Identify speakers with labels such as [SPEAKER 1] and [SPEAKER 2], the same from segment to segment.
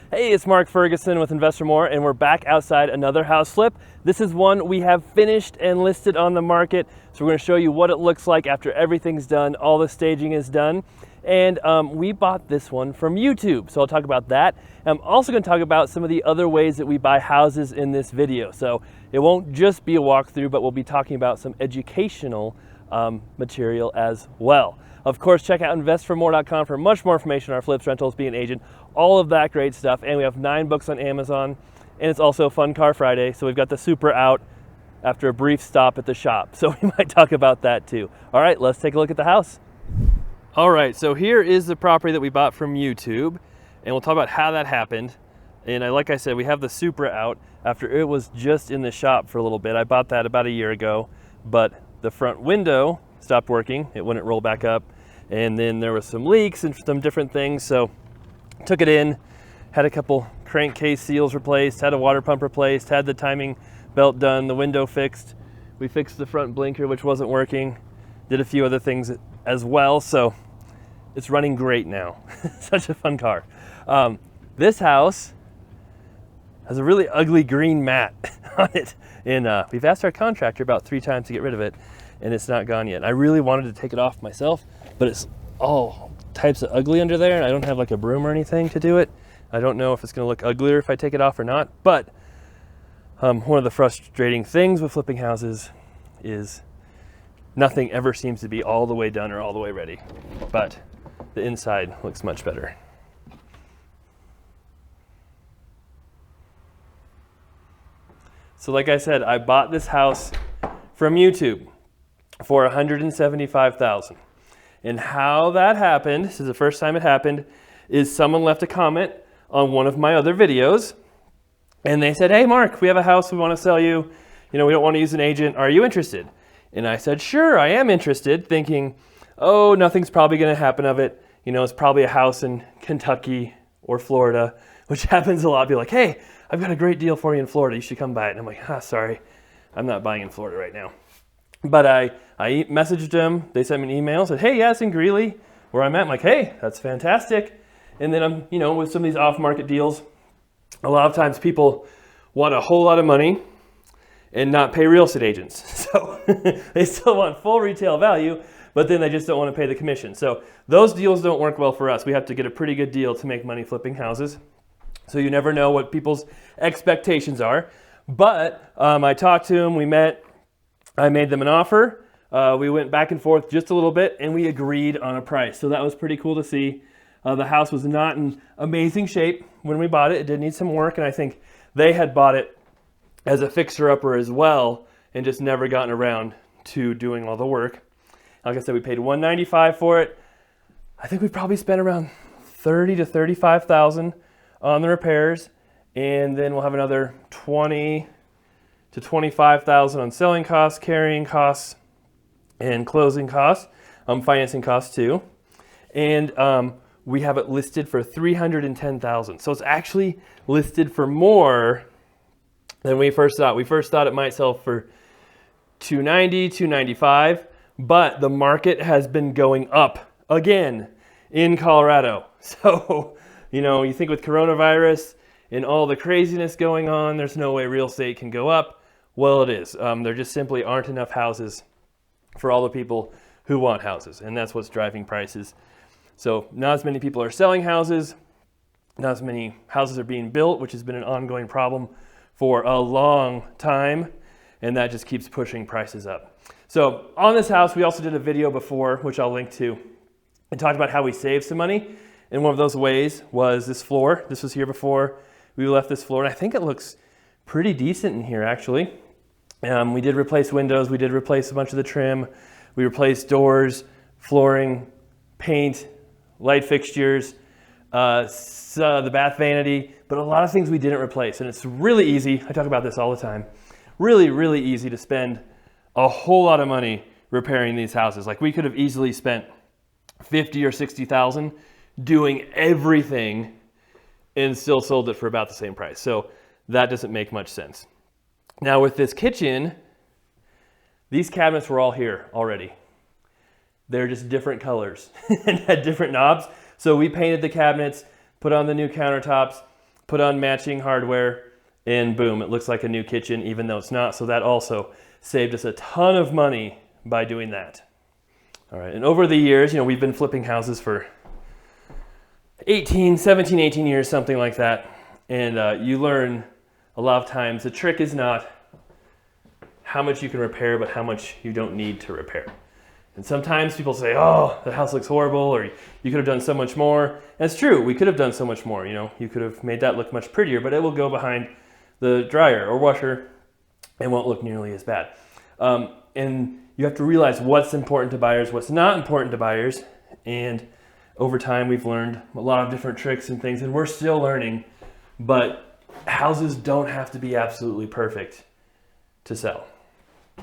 [SPEAKER 1] Hey, it's Mark Ferguson with Investor More, and we're back outside another house flip. This is one we have finished and listed on the market. So we're going to show you what it looks like after everything's done, all the staging is done. And we bought this one from YouTube, so I'll talk about that. I'm also going to talk about some of the other ways that we buy houses in this video. So it won't just be a walkthrough, but we'll be talking about some educational material as well. Of course, check out investformore.com for much more information on our flips, rentals, being an agent, all of that great stuff. And we have 9 books on Amazon, and it's also Fun Car Friday. So we've got the Supra out after a brief stop at the shop. So we might talk about that too. All right, let's take a look at the house. All right, so here is the property that we bought from YouTube, and we'll talk about how that happened. And like I said, we have the Supra out after it was just in the shop for a little bit. I bought that about a year ago, but the front window stopped working. It wouldn't roll back up. And then there was some leaks and some different things. So took it in, had a couple crankcase seals replaced, had a water pump replaced, had the timing belt done, the window fixed. We fixed the front blinker, which wasn't working. Did a few other things as well. So it's running great now. Such a fun car. This house has a really ugly green mat on it. And we've asked our contractor about 3 times to get rid of it, and it's not gone yet. I really wanted to take it off myself, but it's all types of ugly under there, and I don't have like a broom or anything to do it. I don't know if it's gonna look uglier if I take it off or not, but one of the frustrating things with flipping houses is nothing ever seems to be all the way done or all the way ready, but the inside looks much better. So like I said, I bought this house from YouTube for $175,000. And how that happened, this is the first time it happened, is someone left a comment on one of my other videos, and they said, hey Mark, we have a house we want to sell you. You know, we don't want to use an agent. Are you interested? And I said, sure, I am interested, thinking, oh, nothing's probably going to happen of it. You know, it's probably a house in Kentucky or Florida, which happens a lot. Be like, hey, I've got a great deal for you in Florida. You should come buy it. And I'm like, sorry, I'm not buying in Florida right now. But I messaged them. They sent me an email, said, hey, yeah, it's in Greeley, where I'm at. I'm like, hey, that's fantastic. And then I'm, you know, with some of these off-market deals, a lot of times people want a whole lot of money and not pay real estate agents. So they still want full retail value, but then they just don't want to pay the commission. So those deals don't work well for us. We have to get a pretty good deal to make money flipping houses. So you never know what people's expectations are. But I talked to them, we met, I made them an offer. We went back and forth just a little bit, and we agreed on a price. So that was pretty cool to see. The house was not in amazing shape when we bought it. It did need some work, and I think they had bought it as a fixer-upper as well and just never gotten around to doing all the work. Like I said, we paid $195,000 for it. I think we probably spent around $30,000 to $35,000 on the repairs, and then we'll have another $20,000 to $25,000 on selling costs, carrying costs, and closing costs, financing costs too. And we have it listed for $310,000. So it's actually listed for more than we first thought. We first thought it might sell for $290,000, $295,000, but the market has been going up again in Colorado. So, you know, you think with coronavirus and all the craziness going on, there's no way real estate can go up. Well, it is. There just simply aren't enough houses for all the people who want houses, and that's what's driving prices. So not as many people are selling houses, not as many houses are being built, which has been an ongoing problem for a long time, and that just keeps pushing prices up. So on this house, we also did a video before, which I'll link to, and talked about how we saved some money. And one of those ways was this floor. This was here before we left this floor, and I think it looks pretty decent in here, actually. We did replace windows. We did replace a bunch of the trim. We replaced doors, flooring, paint, light fixtures, the bath vanity, but a lot of things we didn't replace. And it's really easy. I talk about this all the time. Really, really easy to spend a whole lot of money repairing these houses. Like we could have easily spent $50,000 or $60,000 doing everything and still sold it for about the same price. So that doesn't make much sense. Now with this kitchen, these cabinets were all here already. They're just different colors and had different knobs. So we painted the cabinets, put on the new countertops, put on matching hardware, and boom, it looks like a new kitchen, even though it's not. So that also saved us a ton of money by doing that. All right, and over the years, we've been flipping houses for 17, 18 years, something like that. And you learn a lot of times the trick is not how much you can repair, but how much you don't need to repair. And sometimes people say, oh, the house looks horrible, or you could have done so much more. And it's true, we could have done so much more. You could have made that look much prettier, but it will go behind the dryer or washer and won't look nearly as bad. And you have to realize what's important to buyers, what's not important to buyers. And over time, we've learned a lot of different tricks and things, and we're still learning. But houses don't have to be absolutely perfect to sell.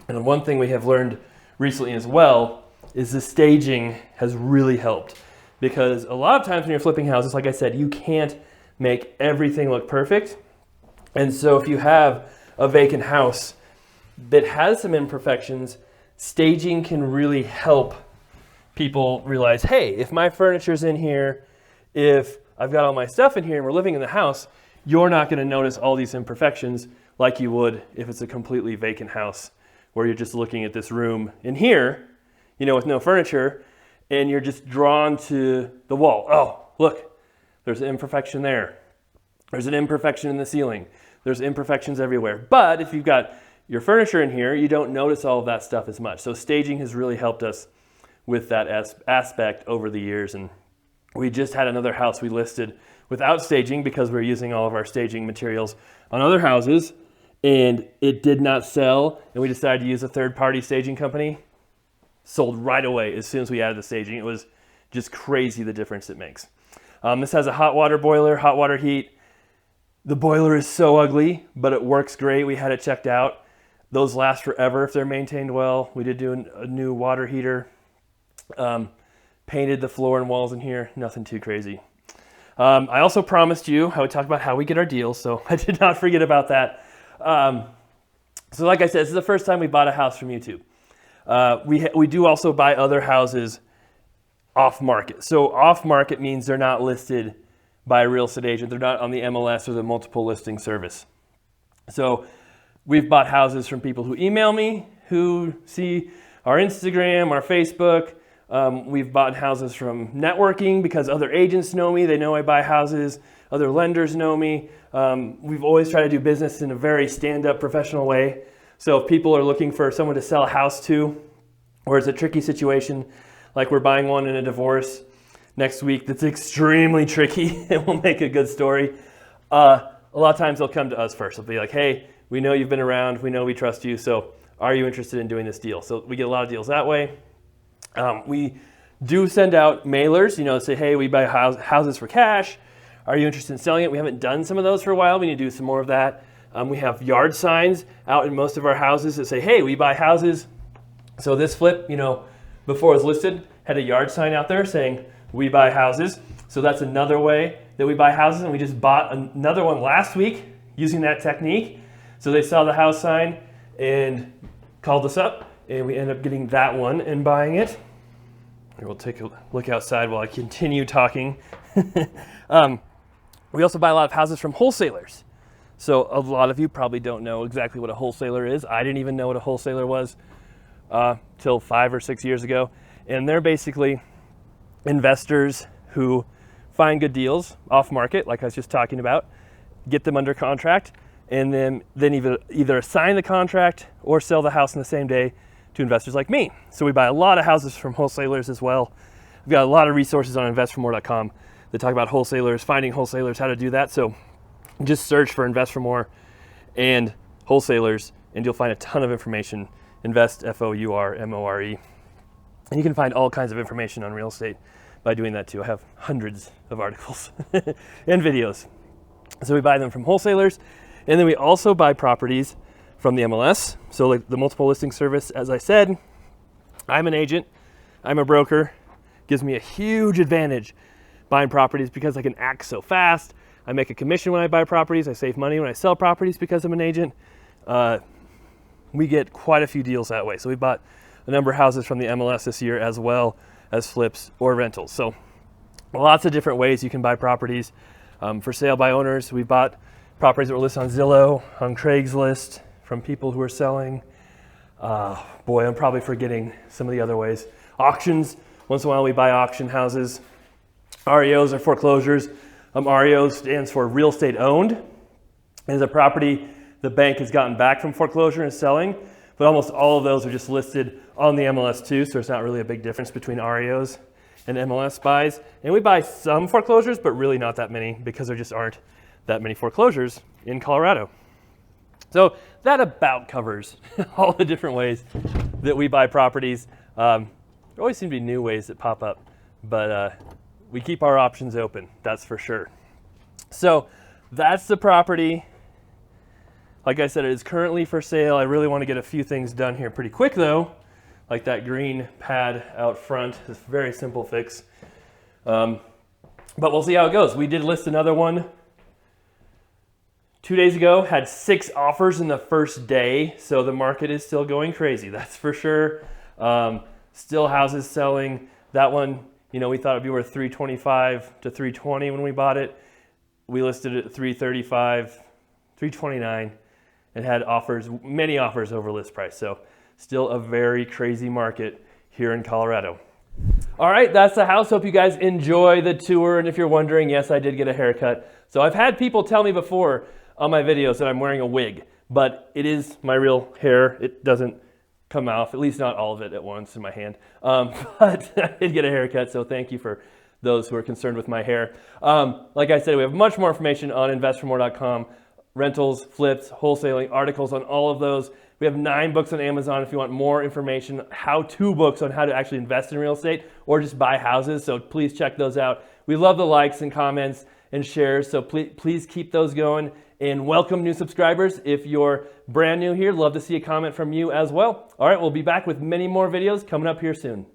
[SPEAKER 1] And one thing we have learned recently as well is the staging has really helped, because a lot of times when you're flipping houses, like I said, you can't make everything look perfect. And so if you have a vacant house that has some imperfections, staging can really help people realize, hey, if my furniture's in here, if I've got all my stuff in here and we're living in the house, you're not going to notice all these imperfections like you would if it's a completely vacant house where you're just looking at this room in here, with no furniture, and you're just drawn to the wall. Oh, look, there's an imperfection there. There's an imperfection in the ceiling. There's imperfections everywhere. But if you've got your furniture in here, you don't notice all of that stuff as much. So staging has really helped us with that aspect over the years. And we just had another house we listed without staging because we're using all of our staging materials on other houses, and it did not sell. And we decided to use a third-party staging company. Sold right away as soon as we added the staging. It was just crazy the difference it makes. This has a hot water boiler, hot water heat. The boiler is so ugly, but it works great. We had it checked out. Those last forever if they're maintained well. We did do a new water heater. Painted the floor and walls in here. Nothing too crazy. I also promised you I would talk about how we get our deals, so I did not forget about that. So like I said, this is the first time we bought a house from YouTube. We do also buy other houses off market. So off market means they're not listed by a real estate agent. They're not on the MLS or the multiple listing service. So we've bought houses from people who email me, who see our Instagram, our Facebook. We've bought houses from networking because other agents know me. They know I buy houses. Other lenders know me. We've always tried to do business in a very stand-up professional way. So if people are looking for someone to sell a house to, or it's a tricky situation, like we're buying one in a divorce next week that's extremely tricky and will make a good story, a lot of times they'll come to us first. They'll be like, hey, we know you've been around. We know we trust you. So are you interested in doing this deal? So we get a lot of deals that way. We do send out mailers, say, hey, we buy houses for cash. Are you interested in selling it? We haven't done some of those for a while. We need to do some more of that. We have yard signs out in most of our houses that say, hey, we buy houses. So this flip, before it was listed, had a yard sign out there saying, we buy houses. So that's another way that we buy houses. And we just bought another one last week using that technique. So they saw the house sign and called us up, and we ended up getting that one and buying it. We'll take a look outside while I continue talking. We also buy a lot of houses from wholesalers. So a lot of you probably don't know exactly what a wholesaler is. I didn't even know what a wholesaler was till 5 or 6 years ago. And they're basically investors who find good deals off market, like I was just talking about, get them under contract, and then either assign the contract or sell the house in the same day to investors like me. So we buy a lot of houses from wholesalers as well. We've got a lot of resources on investformore.com that talk about wholesalers, finding wholesalers, how to do that. So just search for Invest for More and wholesalers, and you'll find a ton of information. Invest, F-O-U-R-M-O-R-E. And you can find all kinds of information on real estate by doing that too. I have hundreds of articles and videos. So we buy them from wholesalers, and then we also buy properties from the MLS. So like the multiple listing service, as I said, I'm an agent, I'm a broker. Gives me a huge advantage buying properties because I can act so fast. I make a commission when I buy properties. I save money when I sell properties because I'm an agent. We get quite a few deals that way. So we bought a number of houses from the MLS this year, as well as flips or rentals. So lots of different ways you can buy properties. for sale by owners. We bought properties that were listed on Zillow, on Craigslist, from people who are selling. Boy, I'm probably forgetting some of the other ways. Auctions, once in a while we buy auction houses. REOs are foreclosures. REO stands for real estate owned. It is a property the bank has gotten back from foreclosure and selling, but almost all of those are just listed on the MLS too, so there's not really a big difference between REOs and MLS buys. And we buy some foreclosures, but really not that many because there just aren't that many foreclosures in Colorado. So that about covers all the different ways that we buy properties. There always seem to be new ways that pop up, but we keep our options open, that's for sure. So that's the property. Like I said, it is currently for sale. I really want to get a few things done here pretty quick though, like that green pad out front. It's a very simple fix. But we'll see how it goes. We did list another one 2 days ago, had 6 offers in the first day, so the market is still going crazy, that's for sure. Still houses selling. That one, you know, we thought it'd be worth $325 to $320 when we bought it. We listed it at $335, $329, and had offers, many offers over list price. So still a very crazy market here in Colorado. All right, that's the house. Hope you guys enjoy the tour. And if you're wondering, yes, I did get a haircut. So I've had people tell me before on my videos that I'm wearing a wig, but it is my real hair. It doesn't come off, at least not all of it at once in my hand. But I did get a haircut, so thank you for those who are concerned with my hair. Like I said, we have much more information on investformore.com. Rentals, flips, wholesaling, articles on all of those. We have 9 books on Amazon if you want more information, how-to books on how to actually invest in real estate or just buy houses, so please check those out. We love the likes and comments and shares, so please keep those going. And welcome new subscribers. If you're brand new here, love to see a comment from you as well. All right, we'll be back with many more videos coming up here soon.